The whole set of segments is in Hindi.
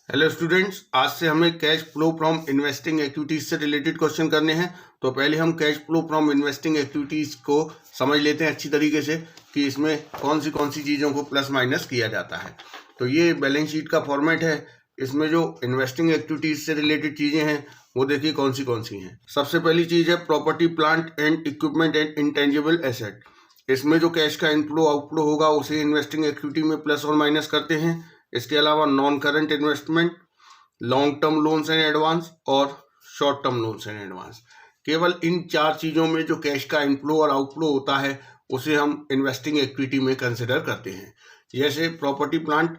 हेलो स्टूडेंट्स, आज से हमें cash flow from investing activities से रिलेटेड क्वेश्चन करने हैं। तो पहले हम cash flow from investing activities को समझ लेते हैं अच्छी तरीके से कि इसमें कौन सी चीज़ों को प्लस माइनस किया जाता है। तो ये बैलेंस शीट का फॉर्मेट है। इसमें जो इन्वेस्टिंग एक्टिविटीज से रिलेटेड चीज़ें हैं वो देखिए कौन सी हैं। सबसे पहली चीज़ है property, plant and equipment and intangible asset. इसमें जो कैश का इनफ्लो आउटफ्लो होगा उसे इन्वेस्टिंग एक्टिविटी में प्लस और माइनस करते हैं। इसके अलावा non current investment, long term loans and advance और short term loans and advance, केवल इन चार चीज़ों में जो कैश का इनफ्लो और आउटफ्लो होता है उसे हम इन्वेस्टिंग एक्टिविटी में कंसिडर करते हैं। जैसे property, plant,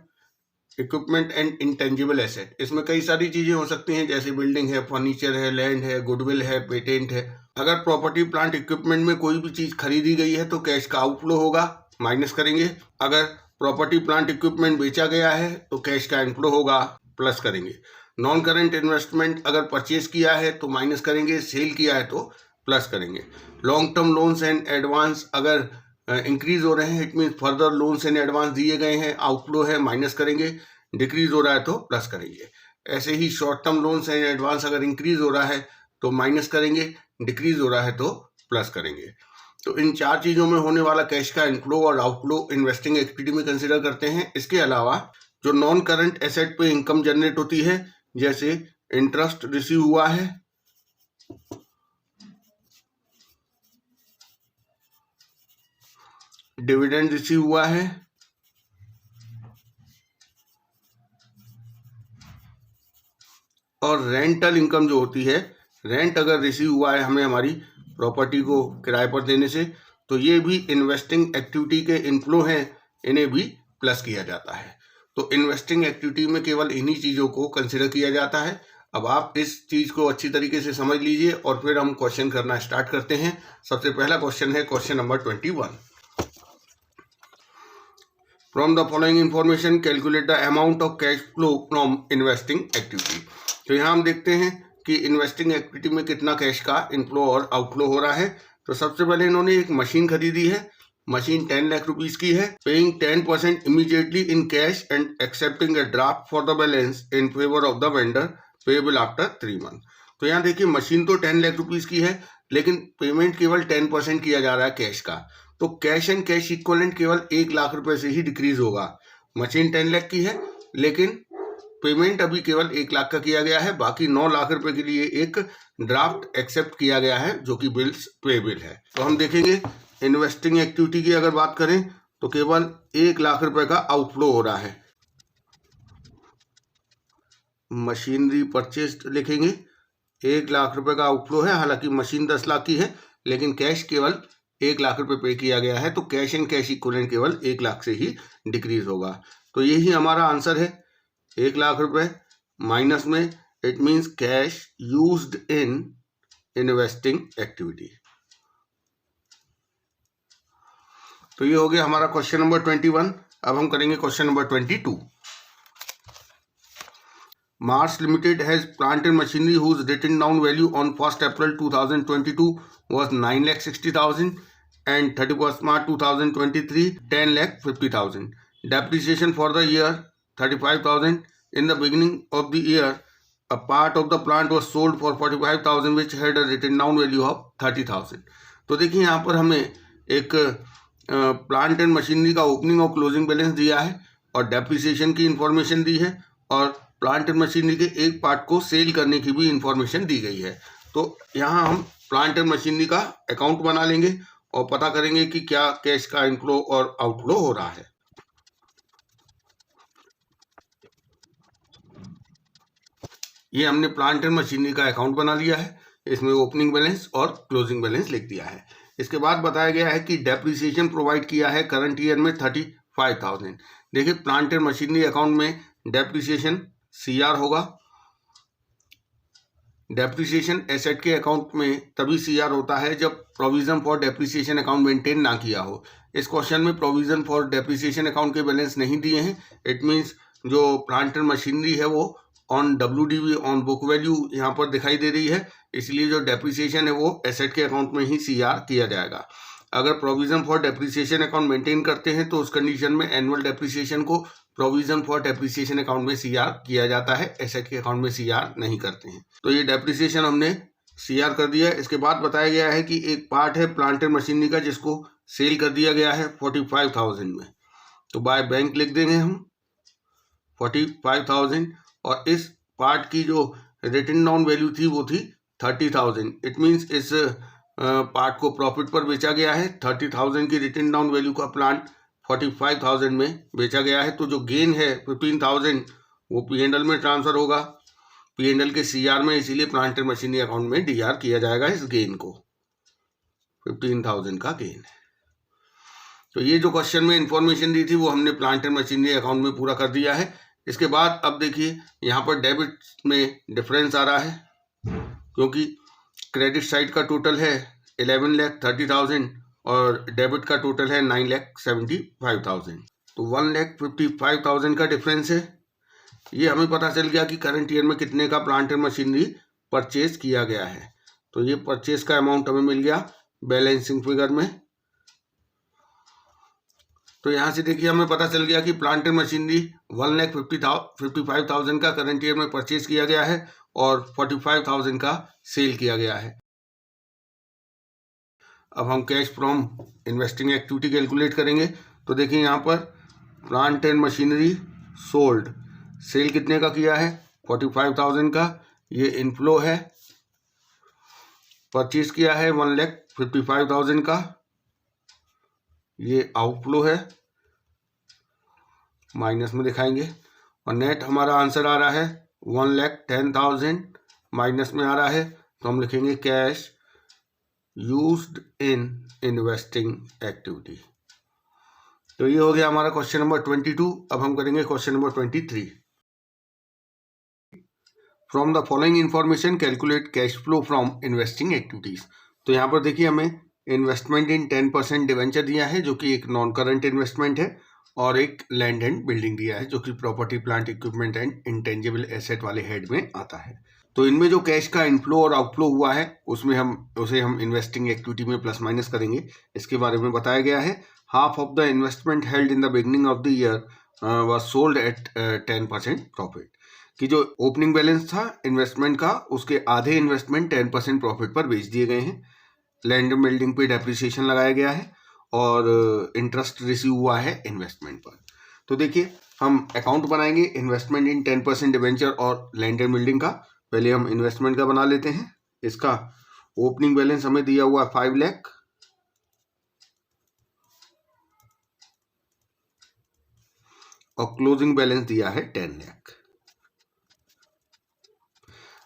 equipment and intangible asset, इसमें कई सारी चीज़ें हो सकती हैं जैसे बिल्डिंग है, फर्नीचर है, लैंड है, गुडविल है, पेटेंट है। अगर प्रॉपर्टी, प्लांट, इक्विपमेंट में कोई भी चीज़ खरीदी गई है तो कैश का आउटफ्लो होगा, माइनस करेंगे। अगर प्रॉपर्टी, प्लांट, इक्विपमेंट बेचा गया है तो कैश का इनफ्लो होगा, प्लस करेंगे। नॉन करेंट इन्वेस्टमेंट अगर परचेज किया है तो माइनस करेंगे, सेल किया है तो प्लस करेंगे। Long term loans and advance अगर इंक्रीज हो रहे हैं, it mean further loans and advance दिए गए हैं, आउटफ्लो है, माइनस करेंगे। डिक्रीज हो रहा है तो प्लस करेंगे। ऐसे ही short term loans and advance अगर इंक्रीज हो रहा है तो माइनस करेंगे, डिक्रीज हो रहा है तो प्लस करेंगे। तो इन चार चीज़ों में होने वाला कैश का इनफ्लो और आउटफ्लो इन्वेस्टिंग एक्टिविटी में कंसिडर करते हैं। इसके अलावा जो नॉन करंट एसेट पे इनकम जनरेट होती है, जैसे इंटरेस्ट रिसीव हुआ है, डिविडेंड रिसीव हुआ है, और रेंटल इनकम जो होती है, रेंट अगर रिसीव हुआ है हमें हमारी प्रॉपर्टी को किराए पर देने से, तो ये भी इन्वेस्टिंग एक्टिविटी के इनफ्लो हैं, इन्हें भी प्लस किया जाता है। तो इन्वेस्टिंग एक्टिविटी में केवल इन्हीं चीज़ों को कंसिडर किया जाता है। अब आप इस चीज़ को अच्छी तरीके से समझ लीजिए और फिर हम क्वेश्चन करना स्टार्ट करते हैं। सबसे पहला क्वेश्चन है question number 21। From the following information calculate the amount of cash flow from investing activity. तो यहाँ हम देखते हैं कि इन्वेस्टिंग एक्टिविटी में कितना कैश का इनफ्लो और आउटफ्लो हो रहा है। तो सबसे पहले इन्होंने एक मशीन खरीदी है, मशीन 10 लाख रुपीस की है। Paying 10% immediately in cash and accepting a draft for the balance in favour of the vendor payable after 3 month. तो यहाँ देखिए मशीन तो 10 लाख रुपीस की है लेकिन पेमेंट केवल 10% किया जा रहा है कैश का। तो कैश एंड कैश इक्विवेलेंट केवल 1 लाख रुपए से ही डिक्रीज होगा। मशीन 10 लाख की है लेकिन पेमेंट अभी केवल 1 लाख का किया गया है, बाकी 9 लाख रुपए के लिए एक ड्राफ्ट एक्सेप्ट किया गया है जो कि बिल्स पेएबल है। तो हम देखेंगे इन्वेस्टिंग एक्टिविटी की अगर बात करें तो केवल 1 लाख रुपए का आउटफ्लो हो रहा है। मशीनरी परचेज लिखेंगे, 1 लाख रुपए का आउटफ्लो है, हालांकि मशीन 10 लाख की है लेकिन कैश केवल 1 लाख रुपए पे किया गया है। तो कैश एंड कैश इक्विवेलेंट केवल 1 लाख से ही डिक्रीज होगा। तो यही हमारा आंसर है, 1 लाख रुपए माइनस में, it means cash used in investing activity. तो ये हो गया हमारा क्वेश्चन नंबर 21। अब हम करेंगे question number 22। Mars Limited has plant and machinery whose written down value on 1st April 2022 was 9,60,000 and 31st March 2023 10,50,000. Depreciation for the year 35,000. In the beginning of the year, a part of the plant was sold for 45,000 which had a written down value of 30,000. तो देखिए यहाँ पर हमें एक प्लांट एंड मशीनरी का ओपनिंग और क्लोजिंग बैलेंस दिया है और डेप्रिसिएशन की इंफॉर्मेशन दी है और प्लांट एंड मशीनरी के एक पार्ट को सेल करने की भी इंफॉर्मेशन दी गई है। तो यहाँ हम प्लांट एंड मशीनरी का अकाउंट बना लेंगे और पता करेंगे कि क्या कैश का इनफ्लो और आउटफ्लो हो रहा है। ये हमने प्लांट एंड मशीनरी का अकाउंट बना लिया है, इसमें ओपनिंग बैलेंस और क्लोजिंग बैलेंस लिख दिया है। इसके बाद बताया गया है कि डेप्रिसिएशन प्रोवाइड किया है करंट ईयर में 35,000। देखिए प्लांट एंड मशीनरी अकाउंट में डेप्रिसिएशन CR होगा। डेप्रिसिएशन एसेट के अकाउंट में तभी CR होता है जब provision for depreciation account maintain ना किया हो। इस क्वेश्चन में प्रोविजन फॉर डेप्रिसिएशन अकाउंट के बैलेंस नहीं दिए हैं। इट मीन्स जो प्लांट एंड मशीनरी है वो on WDV on book value यहाँ पर दिखाई दे रही है, इसलिए जो डेप्रिसिएशन है वो एसेट के अकाउंट में ही CR किया जाएगा। अगर provision for depreciation account maintain करते हैं तो उस कंडीशन में एनुअल डेप्रिसिएशन को प्रोविजन फॉर डेप्रिसिएशन अकाउंट में सीआर किया जाता है, एसेट के अकाउंट में सीआर नहीं करते हैं। तो ये डेप्रिसिएशन हमने सीआर कर दिया है। इसके बाद बताया गया है कि एक पार्ट है प्लांट एंड मशीनरी का जिसको सेल कर दिया गया है 45,000 में, तो बाय बैंक लिख देंगे हम 45,000, और इस पार्ट की जो रिटन डाउन वैल्यू थी वो थी 30,000। इट मीन्स इस पार्ट को प्रॉफिट पर बेचा गया है। 30,000 की रिटन डाउन वैल्यू का प्लांट 45,000 में बेचा गया है। तो जो गेन है 15,000 वो पीएनएल में ट्रांसफर होगा, पीएनएल के सीआर में, इसीलिए प्लांट एंड मशीनरी अकाउंट में डीआर किया जाएगा इस गेन को। 15,000 का गेन है। तो ये जो क्वेश्चन में इंफॉर्मेशन दी थी वो हमने प्लांट एंड मशीनरी अकाउंट में पूरा कर दिया है। इसके बाद अब देखिए यहाँ पर डेबिट में डिफरेंस आ रहा है, क्योंकि क्रेडिट साइड का टोटल है 11,30,000 और डेबिट का टोटल है 9,75,000। तो 1,55,000 का डिफरेंस है। ये हमें पता चल गया कि करंट ईयर में कितने का प्लांट एंड मशीनरी परचेज किया गया है। तो ये परचेज का अमाउंट हमें मिल गया बैलेंसिंग फिगर में। तो यहाँ से देखिए हमें पता चल गया कि प्लांट एंड मशीनरी 1,55,000 का करंट ईयर में परचेज किया गया है और 45,000 का सेल किया गया है। अब हम cash from investing activity calculate करेंगे। तो देखिए यहाँ पर plant and machinery sold, sale कितने का किया है 45,000 का, ये इनफ्लो है। परचेज किया है 1,55,000 का, ये आउटफ्लो है, माइनस में दिखाएंगे। और नेट हमारा आंसर आ रहा है 1,10,000, माइनस में आ रहा है, तो हम लिखेंगे cash used in investing activity. तो ये हो गया हमारा क्वेश्चन नंबर 22। अब हम करेंगे question number 23। From the following information calculate cash flow from investing activities. तो यहाँ पर देखिए हमें इन्वेस्टमेंट इन 10% डिवेंचर दिया है, जो कि एक नॉन करंट इन्वेस्टमेंट है, और एक लैंड एंड बिल्डिंग दिया है, जो कि property plant equipment and intangible asset वाले हेड में आता है। तो इनमें जो कैश का इनफ्लो और आउटफ्लो हुआ है उसमें उसे हम इन्वेस्टिंग एक्टिविटी में प्लस माइनस करेंगे। इसके बारे में बताया गया है। Half of the investment held in the beginning of the year was sold at 10% profit. कि जो ओपनिंग बैलेंस था इन्वेस्टमेंट का, उसके आधे इन्वेस्टमेंट 10% प्रॉफिट पर बेच दिए गए हैं। लैंड बिल्डिंग पे डेप्रिसिएशन लगाया गया है और इंटरेस्ट रिसीव हुआ है इन्वेस्टमेंट पर। तो देखिए हम अकाउंट बनाएंगे इन्वेस्टमेंट इन 10% डिवेंचर और लैंड एंड बिल्डिंग का। पहले हम इन्वेस्टमेंट का बना लेते हैं। इसका ओपनिंग बैलेंस हमें दिया हुआ 5 लाख, और क्लोजिंग बैलेंस दिया है 10 लाख।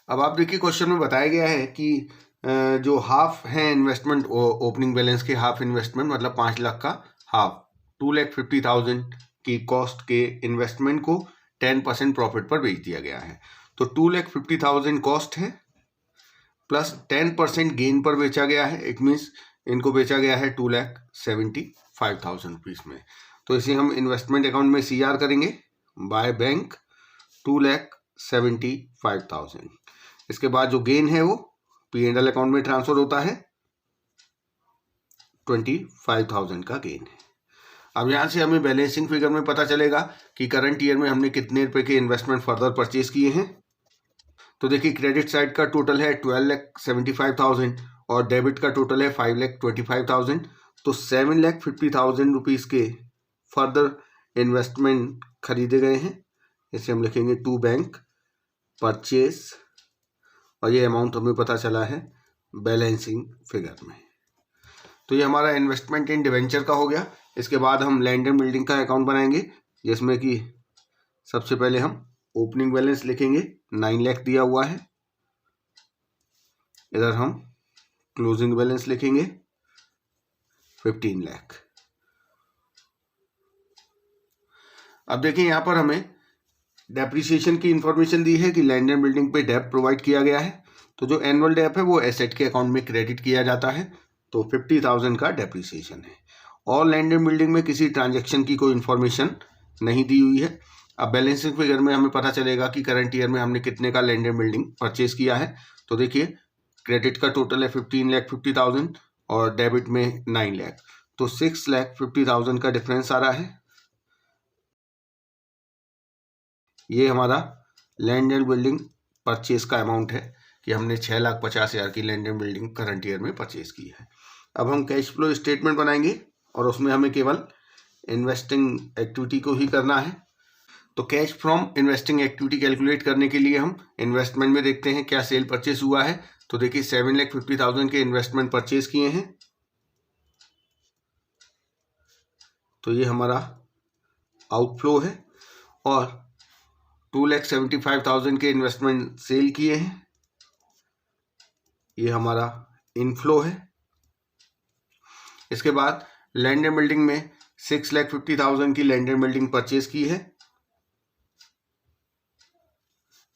अब आप देखिए क्वेश्चन में बताया गया है कि जो हाफ है इन्वेस्टमेंट ओपनिंग बैलेंस के, हाफ इन्वेस्टमेंट मतलब 5 लाख का हाफ 2,50,000 की कॉस्ट के इन्वेस्टमेंट को 10% प्रॉफिट पर बेच दिया गया है। तो 2,50,000 कॉस्ट है प्लस 10% गेन पर बेचा गया है। इट मीन्स इनको बेचा गया है 2,75,000 रुपीज में। तो इसे हम इन्वेस्टमेंट अकाउंट में सीआर करेंगे बाय बैंक 2,75,000। इसके बाद जो गेन है वो पीएनएल अकाउंट में ट्रांसफर होता है, 25,000 का गेन है। अब यहाँ से हमें बैलेंसिंग फिगर में पता चलेगा कि करंट ईयर में हमने कितने रुपए के इन्वेस्टमेंट फर्दर परचेज किए हैं। तो देखिए क्रेडिट साइड का टोटल है 12,75,000 और डेबिट का टोटल है 5,25,000। तो 7,50,000 रुपीज के फर्दर इन्वेस्टमेंट खरीदे गए हैं। इसे हम लिखेंगे टू बैंक परचेज, और ये अमाउंट हमें पता चला है बैलेंसिंग फिगर में। तो ये हमारा इन्वेस्टमेंट इन डिवेंचर का हो गया। इसके बाद हम लैंड एंड बिल्डिंग का अकाउंट बनाएंगे, जिसमें कि सबसे पहले हम ओपनिंग बैलेंस लिखेंगे 9 लाख दिया हुआ है। इधर हम क्लोजिंग बैलेंस लिखेंगे 15 लाख। अब देखिए यहाँ पर हमें डेप्रिसिएशन की इंफॉर्मेशन दी है कि लैंड एंड बिल्डिंग पे डेप प्रोवाइड किया गया है। तो जो एनुअल डेप है वो एसेट के अकाउंट में क्रेडिट किया जाता है। तो 50,000 का डेप्रिसिएशन है। और लैंड एंड बिल्डिंग में किसी ट्रांजैक्शन की कोई इन्फॉर्मेशन नहीं दी हुई है। अब बैलेंसिंग फिगर में हमें पता चलेगा कि करंट ईयर में हमने कितने का लैंड एंड बिल्डिंग परचेज किया है। तो देखिए क्रेडिट का टोटल है 15,50,000 और डेबिट में 9 लाख। तो 6,50,000 का डिफरेंस आ रहा है। ये हमारा लैंड एंड बिल्डिंग परचेज का अमाउंट है कि हमने 6,50,000 की land and building current year में परचेज की है। अब हम कैश फ्लो स्टेटमेंट बनाएंगे और उसमें हमें केवल इन्वेस्टिंग एक्टिविटी को ही करना है। तो cash from investing activity calculate करने के लिए हम इन्वेस्टमेंट में देखते हैं क्या सेल परचेस हुआ है। तो देखिए 7,50,000 के इन्वेस्टमेंट परचेज किए हैं, तो ये हमारा आउटफ्लो है। और 2,75,000 के इन्वेस्टमेंट सेल किए हैं, ये हमारा इनफ्लो है। इसके बाद लैंड एंड बिल्डिंग में 6,50,000 की लैंड एंड बिल्डिंग परचेज की है,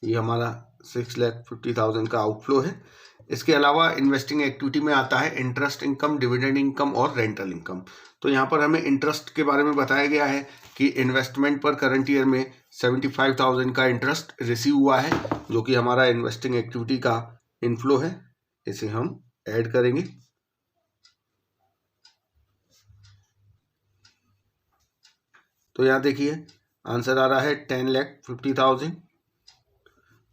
ये हमारा 6,50,000 का आउटफ्लो है। इसके अलावा इन्वेस्टिंग एक्टिविटी में आता है इंटरेस्ट इनकम, डिविडेंड इनकम और रेंटल इनकम। तो यहाँ पर हमें इंटरेस्ट के बारे में बताया गया है कि इन्वेस्टमेंट पर करंट ईयर में 75,000 का इंटरेस्ट रिसीव हुआ है, जो कि हमारा इन्वेस्टिंग एक्टिविटी का इनफ्लो है। इसे हम ऐड करेंगे। तो यहाँ देखिए आंसर आ रहा है 10,50,000,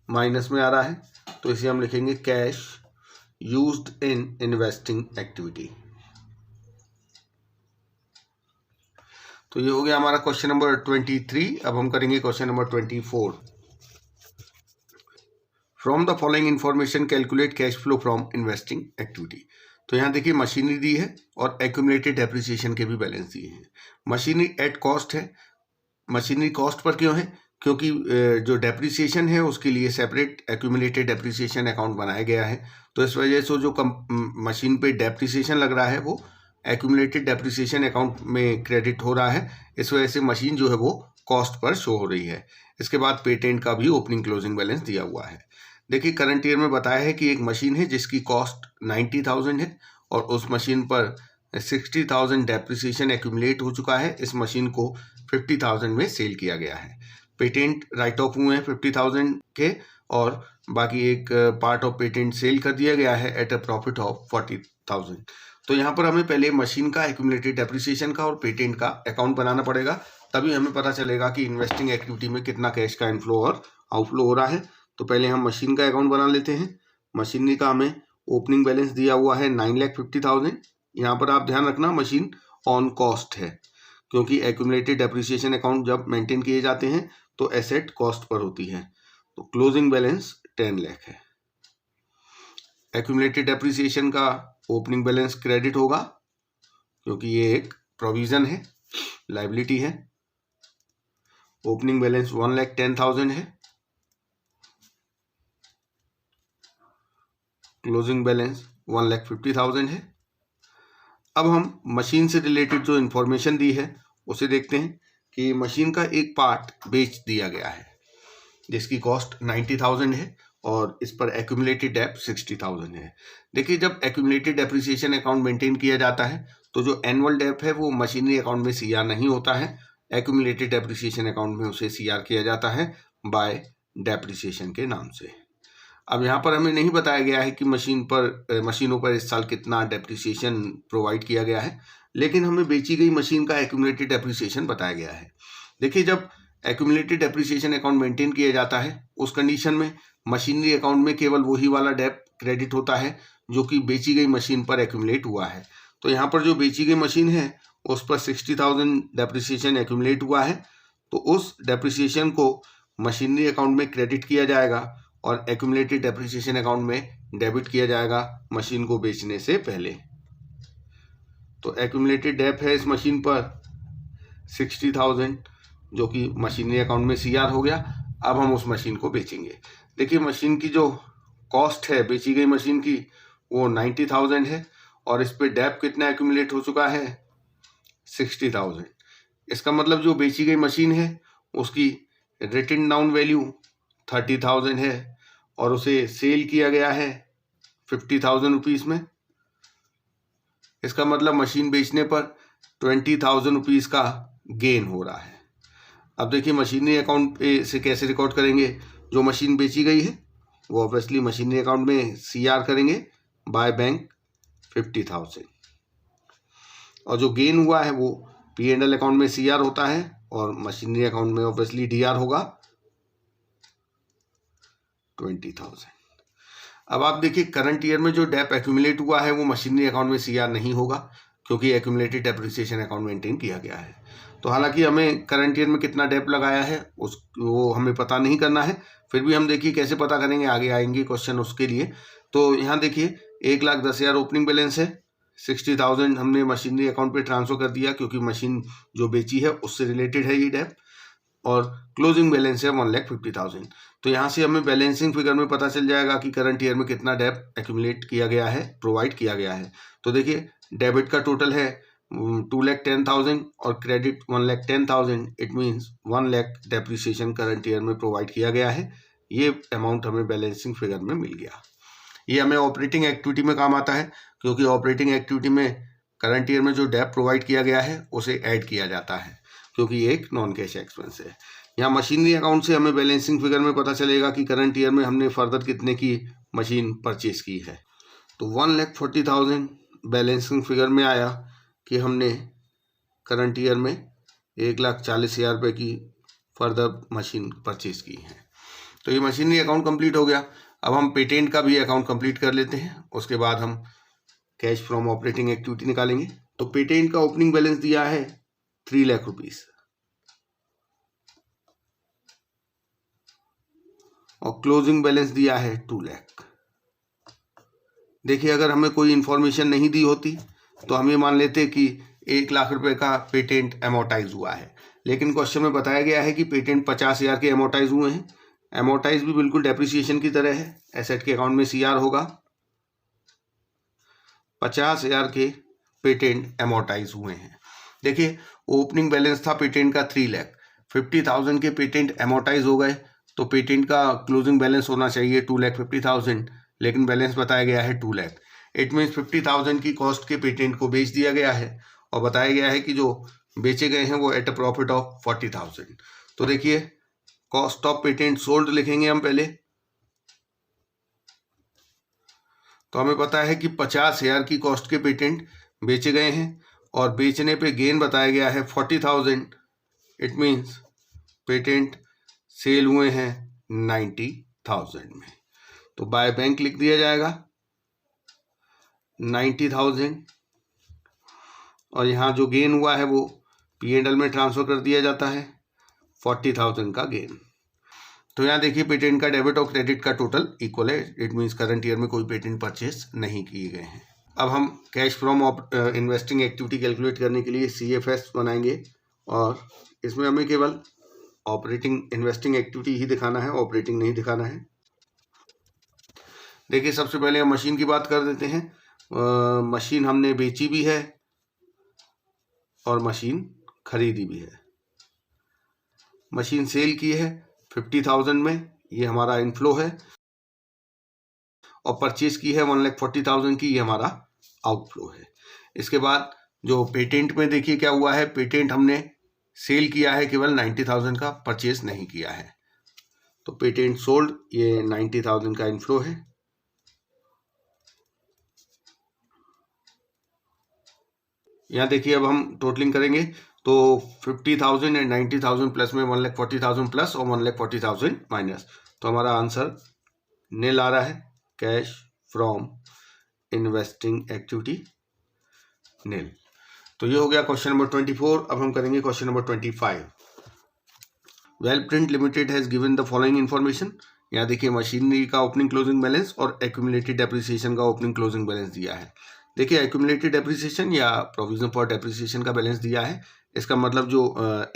माइनस में आ रहा है, तो इसे हम लिखेंगे cash used in investing activity. तो ये हो गया हमारा क्वेश्चन नंबर 23। अब हम करेंगे question number 24। From the following information calculate cash flow from investing activity. तो यहाँ देखिए मशीनरी दी है और एक्यूमुलेटेड डेप्रिसिएशन के भी बैलेंस दिए हैं। मशीनरी एट कॉस्ट है। मशीनरी कॉस्ट पर क्यों है? क्योंकि जो डेप्रिसिएशन है उसके लिए सेपरेट एक्यूमुलेटेड डेप्रिसिएशन अकाउंट बनाया गया है। तो इस वजह से जो मशीन पे डेप्रिसिएशन लग रहा है वो एक्यूमुलेटेड डेप्रिसिएशन अकाउंट में क्रेडिट हो रहा है। इस वजह से मशीन जो है वो कॉस्ट पर शो हो रही है। इसके बाद पेटेंट का भी ओपनिंग क्लोजिंग बैलेंस दिया हुआ है। देखिए करंट ईयर में बताया है कि एक मशीन है जिसकी कॉस्ट 90,000 है और उस मशीन पर 60,000 डेप्रिसिएशन एक्यूमुलेट हो चुका है। इस मशीन को 50,000 में सेल किया गया है। पेटेंट राइट ऑफ हुए हैं 50,000 के और बाकी एक पार्ट ऑफ पेटेंट सेल कर दिया गया है एट अ प्रॉफिट ऑफ 40,000। तो यहाँ पर हमें पहले मशीन का एक्यूमुलेटेड डेप्रिसिएशन का और पेटेंट का अकाउंट बनाना पड़ेगा, तभी हमें पता चलेगा कि इन्वेस्टिंग एक्टिविटी में कितना कैश का इनफ्लो और आउटफ्लो हो रहा है। तो पहले हम मशीन का अकाउंट बना लेते हैं। मशीनरी का हमें ओपनिंग बैलेंस दिया हुआ है 9,50,000। यहाँ पर आप ध्यान रखना मशीन ऑन कॉस्ट है, क्योंकि एक्यूमुलेटेड डेप्रिसिएशन अकाउंट जब मेंटेन किए जाते हैं तो एसेट कॉस्ट पर होती है। तो क्लोजिंग बैलेंस 10 लाख है। एक्यूमुलेटेड डेप्रिसिएशन का ओपनिंग बैलेंस क्रेडिट होगा क्योंकि ये एक प्रोविजन है, लायबिलिटी है। ओपनिंग बैलेंस 1,10,000 है। क्लोजिंग बैलेंस 1,50,000 है। अब हम मशीन से रिलेटेड जो इंफॉर्मेशन दी है उसे देखते हैं कि मशीन का एक पार्ट बेच दिया गया है जिसकी कॉस्ट 90,000 है और इस पर एक्यूमुलेटेड डेप 60,000 है। देखिए जब एक्यूमुलेटेड डेप्रिसिएशन अकाउंट मेंटेन किया जाता है तो जो एनुअल डेप है वो मशीनरी अकाउंट में सीआर नहीं होता है, एक्यूमुलेटेड डेप्रिसिएशन अकाउंट में उसे सीआर किया जाता है बाय डेप्रिसिएशन के नाम से। अब यहाँ पर हमें नहीं बताया गया है कि मशीनों पर इस साल कितना डेप्रिसिएशन प्रोवाइड किया गया है, लेकिन हमें बेची गई मशीन का एक्यूमुलेटेड डेप्रिसिएशन बताया गया है। देखिए जब एक्यूमुलेटेड डेप्रिसिएशन अकाउंट मेंटेन किया जाता है उस कंडीशन में मशीनरी अकाउंट में केवल वही वाला डेप क्रेडिट होता है जो कि बेची गई मशीन पर एक्यूमुलेट हुआ है। तो यहाँ पर जो बेची गई मशीन है उस पर 60,000 डेप्रिसिएशन एक्यूमुलेट हुआ है, तो उस डेप्रिसिएशन को मशीनरी अकाउंट में क्रेडिट किया जाएगा और एक्यूमुलेटेड डेप्रिसिएशन अकाउंट में डेबिट किया जाएगा मशीन को बेचने से पहले। तो एक्यूमुलेटेड डेप है इस मशीन पर 60,000 जो कि मशीनरी अकाउंट में सीआर हो गया। अब हम उस मशीन को बेचेंगे। देखिए मशीन की जो कॉस्ट है बेची गई मशीन की वो 90,000 है और इस पे डेप कितना एक्यूमुलेट हो चुका है 60,000। इसका मतलब जो बेची गई मशीन है उसकी रिटन डाउन वैल्यू 30,000 है और उसे सेल किया गया है 50,000 रुपीज़ में। इसका मतलब मशीन बेचने पर 20,000 रुपीज़ का गेन हो रहा है। अब देखिए मशीनरी अकाउंट पे से कैसे रिकॉर्ड करेंगे। जो मशीन बेची गई है वो ऑब्वियसली मशीनरी अकाउंट में सीआर करेंगे बाय बैंक 50,000 और जो गेन हुआ है वो P&L अकाउंट में सीआर होता है और मशीनरी अकाउंट में ऑब्वियसली डीआर होगा 20,000। अब आप देखिए करंट ईयर में जो डेप एक्यूमुलेट हुआ है वो मशीनरी अकाउंट में सीआर नहीं होगा, क्योंकि एक्यूमुलेटेड डेप्रिसिएशन अकाउंट मेंटेन किया गया है। तो हालांकि हमें करंट ईयर में कितना डेप लगाया है वो हमें पता नहीं करना है, फिर भी हम देखिए कैसे पता करेंगे, आगे आएंगे क्वेश्चन उसके लिए। तो यहाँ देखिए 1,10,000 ओपनिंग बैलेंस है, 60,000 हमने मशीनरी अकाउंट पे ट्रांसफर कर दिया क्योंकि मशीन जो बेची है उससे रिलेटेड है ये डेप, और क्लोजिंग बैलेंस है 1,50,000। तो यहाँ से हमें बैलेंसिंग फिगर में पता चल जाएगा कि करंट ईयर में कितना डेप एक्यूमुलेट किया गया है, प्रोवाइड किया गया है। तो देखिए डेबिट का टोटल है 2,10,000 और credit 1,10,000, it means 1 lakh depreciation current year में प्रोवाइड किया गया है। ये अमाउंट हमें बैलेंसिंग फिगर में मिल गया। ये हमें ऑपरेटिंग एक्टिविटी में काम आता है, क्योंकि ऑपरेटिंग एक्टिविटी में करंट ईयर में जो डेप प्रोवाइड किया गया है उसे ऐड किया जाता है, क्योंकि ये एक नॉन कैश एक्सपेंस है। यहाँ मशीनरी अकाउंट से हमें बैलेंसिंग फिगर में पता चलेगा कि करंट ईयर में हमने फर्दर कितने की मशीन परचेज की है। तो 1,40,000 बैलेंसिंग फिगर में आया कि हमने करंट ईयर में 1,40,000 रुपये की फर्दर मशीन परचेज की है। तो ये मशीनरी अकाउंट कंप्लीट हो गया। अब हम पेटेंट का भी अकाउंट कंप्लीट कर लेते हैं, उसके बाद हम कैश फ्रॉम ऑपरेटिंग एक्टिविटी निकालेंगे। तो पेटेंट का ओपनिंग बैलेंस दिया है 3 लाख रुपीस और क्लोजिंग बैलेंस दिया है 2 लाख। देखिए अगर हमें कोई इंफॉर्मेशन नहीं दी होती तो हम ये मान लेते कि 1 लाख रुपए का पेटेंट एमोटाइज हुआ है, लेकिन क्वेश्चन में बताया गया है कि पेटेंट 50,000 के एमोटाइज हुए हैं। एमोटाइज भी बिल्कुल डेप्रिसिएशन की तरह है, एसेट के अकाउंट में सीआर होगा। 50,000 के पेटेंट एमोटाइज हुए हैं। देखिए ओपनिंग बैलेंस था पेटेंट का 3 लाख, 50,000 के पेटेंट एमोटाइज हो गए, तो पेटेंट का क्लोजिंग बैलेंस होना चाहिए 2,50,000, लेकिन बैलेंस बताया गया है 2 लाख। इट मीन्स 50,000 की कॉस्ट के पेटेंट को बेच दिया गया है और बताया गया है कि जो बेचे गए हैं वो एट अ प्रॉफिट ऑफ 40,000। तो देखिए कॉस्ट ऑफ पेटेंट सोल्ड लिखेंगे हम पहले। तो हमें पता है कि 50,000 की कॉस्ट के पेटेंट बेचे गए हैं और बेचने पे गेन बताया गया है 40,000। इट मीन्स पेटेंट सेल हुए हैं 90,000 में, तो बाय बैंक लिख दिया जाएगा 90,000 और यहाँ जो गेन हुआ है वो P&L में ट्रांसफर कर दिया जाता है 40,000 का गेन। तो यहाँ देखिए पेटेंट का डेबिट और क्रेडिट का टोटल इक्वल है, इट मीन्स करंट ईयर में कोई पेटेंट परचेस नहीं किए गए हैं। अब हम cash from investing activity calculate करने के लिए CFS बनाएंगे और इसमें हमें केवल ऑपरेटिंग इन्वेस्टिंग एक्टिविटी ही दिखाना है, ऑपरेटिंग नहीं दिखाना है। देखिए सबसे पहले हम मशीन की बात कर देते हैं। मशीन हमने बेची भी है और मशीन खरीदी भी है। मशीन सेल की है 50,000 में, ये हमारा इनफ्लो है, और परचेज की है 1,40,000 की, ये हमारा आउटफ्लो है। इसके बाद जो पेटेंट में देखिए क्या हुआ है, पेटेंट हमने सेल किया है केवल 90,000 का, परचेज नहीं किया है, तो पेटेंट सोल्ड, ये 90,000 का इनफ्लो है। यहाँ देखिए अब हम टोटलिंग करेंगे तो 50,000 एंड 90,000 प्लस में 1,40,000 प्लस और 1,40,000 माइनस, तो हमारा आंसर निल आ रहा है। कैश फ्रॉम इन्वेस्टिंग एक्टिविटी निल। तो ये हो गया क्वेश्चन नंबर 24। अब हम करेंगे question number 25। Wellprint limited has given the following information. यहाँ देखिए मशीनरी का ओपनिंग क्लोजिंग बैलेंस और एक्यूमुलेटेड डेप्रिसिएशन का ओपनिंग क्लोजिंग बैलेंस दिया है। देखिए एक्यूमुलेटेड डेप्रिसिएशन या प्रोविजन फॉर डेप्रिसिएशन का बैलेंस दिया है, इसका मतलब जो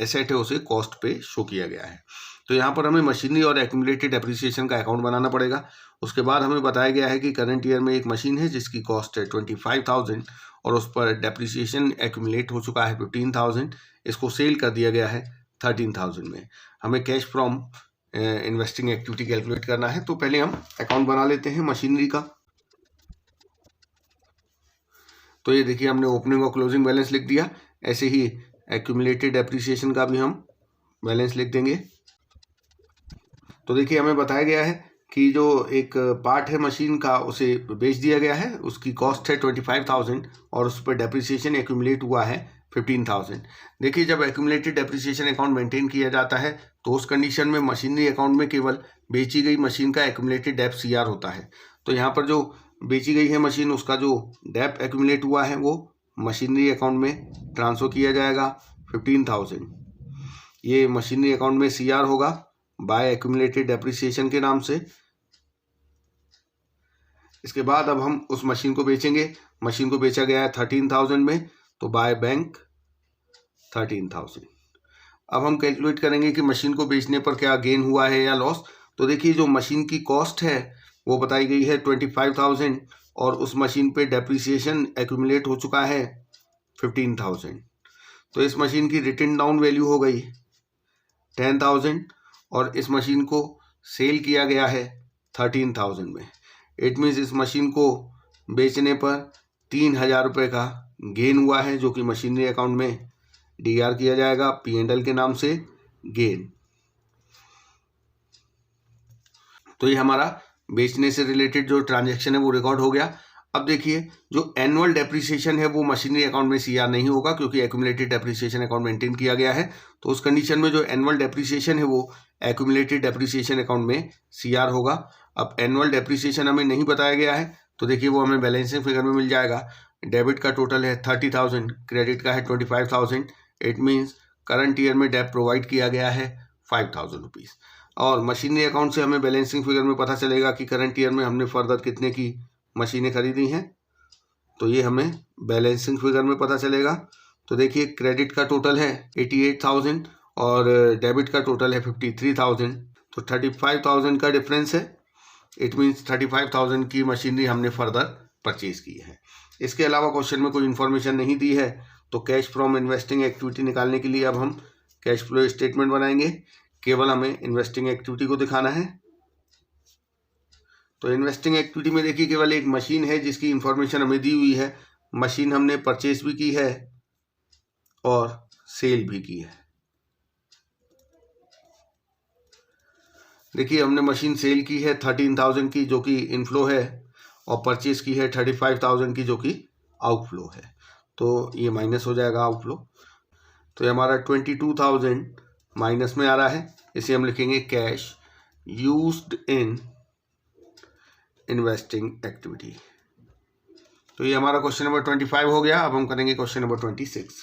एसेट है उसे कॉस्ट पे शो किया गया है। तो यहाँ पर हमें मशीनरी और एक्यूमुलेटेड डेप्रिसिएशन का अकाउंट बनाना पड़ेगा। उसके बाद हमें बताया गया है कि करंट ईयर में एक मशीन है जिसकी कॉस्ट है 25,000 और उस पर डेप्रिसिएशन एक्यूमुलेट हो चुका है 15,000, इसको सेल कर दिया गया है 13,000 में। हमें cash from investing activity calculate करना है, तो पहले हम अकाउंट बना लेते हैं मशीनरी का। तो ये देखिए हमने ओपनिंग और क्लोजिंग बैलेंस लिख दिया, ऐसे ही एक्यूमुलेटेड डेप्रिसिएशन का भी हम बैलेंस लिख देंगे। तो देखिए हमें बताया गया है कि जो एक पार्ट है मशीन का उसे बेच दिया गया है, उसकी कॉस्ट है 25,000 और उस पर डेप्रिसिएशन एक्यूमुलेट हुआ है 15,000। देखिए जब एक्यूमुलेटेड डेप्रिसिएशन अकाउंट मेंटेन किया जाता है तो उस कंडीशन में मशीनरी अकाउंट में केवल बेची गई मशीन का एक्यूमुलेटेड डेप सीआर होता है। तो यहाँ पर जो बेची गई है मशीन उसका जो डेप एक्यूमुलेट हुआ है वो मशीनरी अकाउंट में ट्रांसफर किया जाएगा 15,000। ये मशीनरी अकाउंट में सीआर होगा बाय एक्यूमुलेटेड डेप्रिसिएशन के नाम से। इसके बाद अब हम उस मशीन को बेचेंगे। मशीन को बेचा गया है 13,000 में, तो बाय बैंक 13,000। अब हम कैलकुलेट करेंगे कि मशीन को बेचने पर क्या गेन हुआ है या लॉस। तो देखिए जो मशीन की कॉस्ट है वो बताई गई है 25,000 और उस मशीन पे डेप्रिसिएशन एक्यूमुलेट हो चुका है 15,000। तो इस मशीन की रिटन डाउन वैल्यू हो गई 10,000 और इस मशीन को सेल किया गया है 13,000 में। इट मीन्स इस मशीन को बेचने पर 3,000 रुपये का गेन हुआ है जो कि मशीनरी अकाउंट में डीआर किया जाएगा P&L के नाम से गेन। तो ये हमारा बेचने से रिलेटेड जो ट्रांजैक्शन है वो रिकॉर्ड हो गया। अब देखिए जो एनुअल डेप्रिसिएशन है वो मशीनरी अकाउंट में सीआर नहीं होगा क्योंकि एक्यूमुलेटेड डेप्रिसिएशन अकाउंट मेंटेन किया गया है। तो उस कंडीशन में जो एनुअल डेप्रिसिएशन है वो एक्यूमुलेटेड डेप्रिसिएशन अकाउंट में सीआर होगा। अब एनुअल डेप्रिसिएशन हमें नहीं बताया गया है तो देखिए वो हमें बैलेंसिंग फिगर में मिल जाएगा। डेबिट का टोटल है 30,000, क्रेडिट का है 25,000। इट मीन्स करंट ईयर में डेप प्रोवाइड किया गया है 5,000 रुपीज़। और मशीनरी अकाउंट से हमें बैलेंसिंग फिगर में पता चलेगा कि करंट ईयर में हमने फर्दर कितने की मशीनें खरीदी हैं। तो ये हमें बैलेंसिंग फिगर में पता चलेगा। तो देखिए क्रेडिट का टोटल है 88,000 और डेबिट का टोटल है 53,000। तो 35,000 का डिफरेंस है। इट मीन्स 35,000 की मशीनरी हमने फर्दर परचेज की है। इसके अलावा क्वेश्चन में कोई इन्फॉर्मेशन नहीं दी है। तो कैश फ्रॉम इन्वेस्टिंग एक्टिविटी निकालने के लिए अब हम कैश फ्लो स्टेटमेंट बनाएंगे। केवल हमें इन्वेस्टिंग एक्टिविटी को दिखाना है। तो इन्वेस्टिंग एक्टिविटी में देखिए केवल एक मशीन है जिसकी इंफॉर्मेशन हमें दी हुई है। मशीन हमने परचेज भी की है और सेल भी की है। देखिए हमने मशीन सेल की है 13,000 की जो कि इनफ्लो है और परचेज की है 35,000 की जो कि आउटफ्लो है। तो ये माइनस हो जाएगा आउटफ्लो। तो ये हमारा 22,000 माइनस में आ रहा है। इसे हम लिखेंगे cash used in investing activity. तो ये हमारा क्वेश्चन नंबर 25 हो गया। अब हम करेंगे question number 26।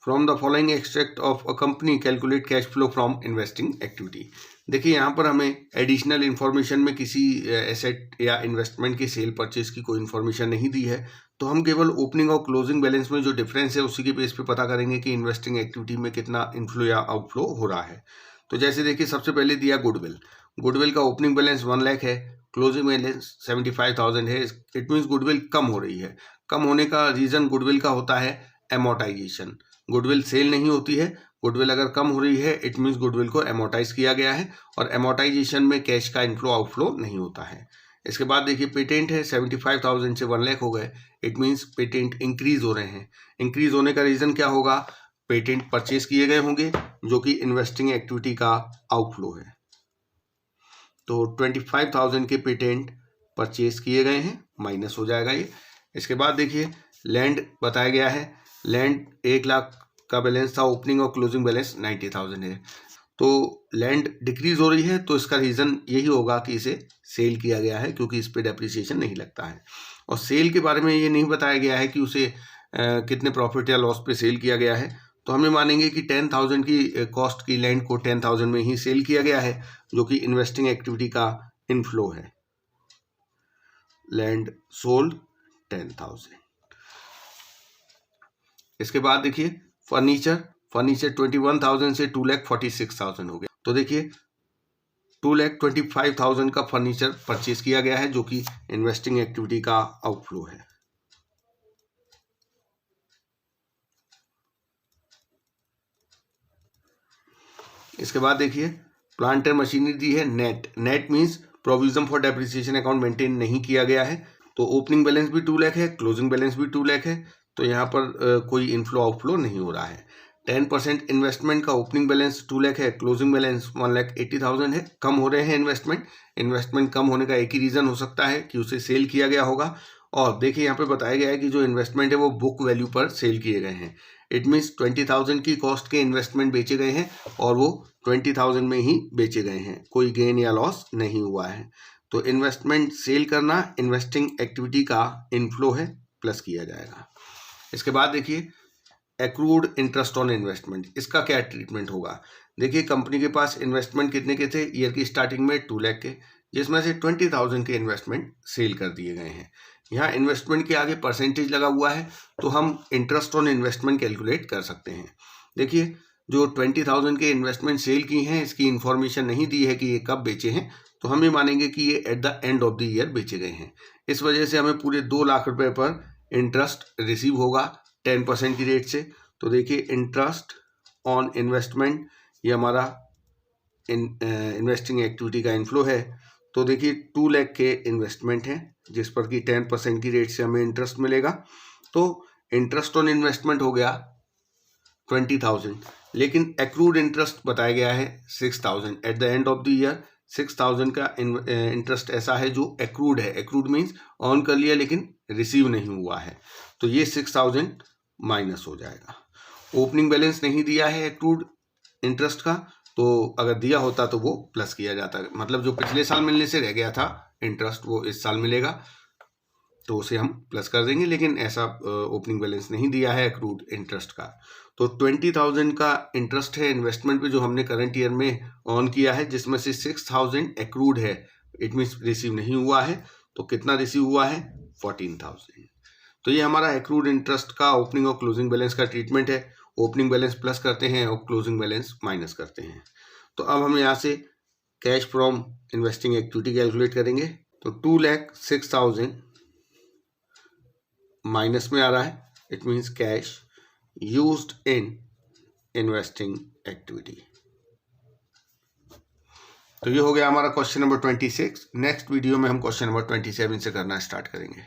From the following extract of a company calculate cash flow from investing activity. देखिए यहाँ पर हमें एडिशनल इन्फॉर्मेशन में किसी एसेट या इन्वेस्टमेंट की सेल परचेज की कोई इन्फॉर्मेशन नहीं दी है। तो हम केवल ओपनिंग और क्लोजिंग बैलेंस में जो डिफरेंस है उसी के बेस पे पता करेंगे कि इन्वेस्टिंग एक्टिविटी में कितना इनफ्लो या आउटफ्लो हो रहा है। तो जैसे देखिए सबसे पहले दिया गुडविल। गुडविल का ओपनिंग बैलेंस 1 लाख है, क्लोजिंग बैलेंस 75,000 है। इट मीन्स गुडविल कम हो रही है। कम होने का रीज़न गुडविल का होता है एमोटाइजेशन। गुडविल सेल नहीं होती है। गुडविल अगर कम हो रही है इट मीन्स गुडविल को एमोटाइज किया गया है और एमोटाइजेशन में कैश का इनफ्लो आउटफ्लो नहीं होता है। इसके बाद देखिए पेटेंट है 75,000 से 1 लाख हो गए। इट मीन्स पेटेंट इंक्रीज हो रहे हैं। इंक्रीज होने का रीज़न क्या होगा? पेटेंट परचेज किए गए होंगे जो कि इन्वेस्टिंग एक्टिविटी का आउटफ्लो है। तो 25,000 के पेटेंट परचेज किए गए हैं, माइनस हो जाएगा ये। इसके बाद देखिए लैंड बताया गया है। लैंड 1 लाख का बैलेंस था, ओपनिंग और क्लोजिंग बैलेंस 90,000 है। तो लैंड डिक्रीज हो रही है तो इसका रीज़न यही होगा कि इसे सेल किया गया है क्योंकि इस पे डेप्रिसिएशन नहीं लगता है। और सेल के बारे में ये नहीं बताया गया है कि उसे कितने प्रॉफिट या लॉस पे सेल किया गया है। तो हमें मानेंगे कि 10,000 की कॉस्ट की लैंड को 10,000 में ही सेल किया गया है जो कि इन्वेस्टिंग एक्टिविटी का इनफ्लो है। Land sold 10,000। इसके बाद देखिए फर्नीचर 21,000 से 2,46,000 हो गया। तो देखिए 2,25,000 का फर्नीचर परचेज किया गया है जो कि इन्वेस्टिंग एक्टिविटी का आउटफ्लो है। इसके बाद देखिए प्लांट एंड मशीनरी दी है net means provision for depreciation account maintain नहीं किया गया है। तो ओपनिंग बैलेंस भी 2 लाख है, क्लोजिंग बैलेंस भी 2 लाख है। तो यहाँ पर कोई इनफ्लो आउटफ्लो नहीं हो रहा है। 10% इन्वेस्टमेंट का ओपनिंग बैलेंस 2 लाख है, क्लोजिंग बैलेंस 1,80,000 है। कम हो रहे हैं इन्वेस्टमेंट कम होने का एक ही रीज़न हो सकता है कि उसे सेल किया गया होगा और देखिए यहाँ पे बताया गया है कि जो इन्वेस्टमेंट है वो बुक वैल्यू पर सेल किए गए हैं। इट मीन्स 20,000 की कॉस्ट के इन्वेस्टमेंट बेचे गए हैं और वो 20,000 में ही बेचे गए हैं, कोई गेन या लॉस नहीं हुआ है। तो इन्वेस्टमेंट सेल करना इन्वेस्टिंग एक्टिविटी का इनफ्लो है, प्लस किया जाएगा। इसके बाद देखिए एक्रूड इंटरेस्ट ऑन इन्वेस्टमेंट, इसका क्या ट्रीटमेंट होगा। देखिए कंपनी के पास इन्वेस्टमेंट कितने के थे ईयर की स्टार्टिंग में 2 लाख के, जिसमें से 20,000 के इन्वेस्टमेंट सेल कर दिए गए हैं। यहाँ इन्वेस्टमेंट के आगे परसेंटेज लगा हुआ है तो हम इंटरेस्ट ऑन इन्वेस्टमेंट कैलकुलेट कर सकते हैं। देखिए जो 20,000 के इन्वेस्टमेंट सेल की हैं इसकी इंफॉर्मेशन नहीं दी है कि ये कब बेचे हैं, तो हम ये मानेंगे कि ये at the end of the year बेचे गए हैं। इस वजह से हमें पूरे 2 लाख रुपए पर इंटरेस्ट रिसीव होगा 10% की रेट से। तो देखिए इंटरेस्ट ऑन इन्वेस्टमेंट ये हमारा इन्वेस्टिंग एक्टिविटी का इनफ्लो है। तो देखिए 2 लाख के इन्वेस्टमेंट है जिस पर कि 10% की रेट से हमें इंटरेस्ट मिलेगा। तो इंटरेस्ट ऑन इन्वेस्टमेंट हो गया 20,000, लेकिन एक्रूड इंटरेस्ट बताया गया है 6,000 at the end of the year. 6,000 का इंटरेस्ट ऐसा है जो एक्रूड है। एक्रूड मीन्स ऑन कर लिया लेकिन रिसीव नहीं हुआ है, तो ये 6,000 माइनस हो जाएगा। ओपनिंग बैलेंस नहीं दिया है एक्रूड इंटरेस्ट का, तो अगर दिया होता तो वो प्लस किया जाता, मतलब जो पिछले साल मिलने से रह गया था इंटरेस्ट वो इस साल मिलेगा तो उसे हम प्लस कर देंगे, लेकिन ऐसा ओपनिंग बैलेंस नहीं दिया है एक्रूड इंटरेस्ट का। तो 20,000 का इंटरेस्ट है इन्वेस्टमेंट पे जो हमने करंट ईयर में ऑन किया है, जिसमें से 6,000 एक्रूड है, इट मीन्स रिसीव नहीं हुआ है। तो कितना रिसीव हुआ है 14,000। तो ये हमारा एक्रूड इंटरेस्ट का ओपनिंग और क्लोजिंग बैलेंस का ट्रीटमेंट है। ओपनिंग बैलेंस प्लस करते हैं और क्लोजिंग बैलेंस माइनस करते हैं। तो अब हम यहाँ से cash from investing activity calculate करेंगे। तो 2,06,000 माइनस में आ रहा है, it means cash used in investing activity. तो ये हो गया हमारा क्वेश्चन नंबर 26। नेक्स्ट वीडियो में हम क्वेश्चन नंबर 27 से करना स्टार्ट करेंगे।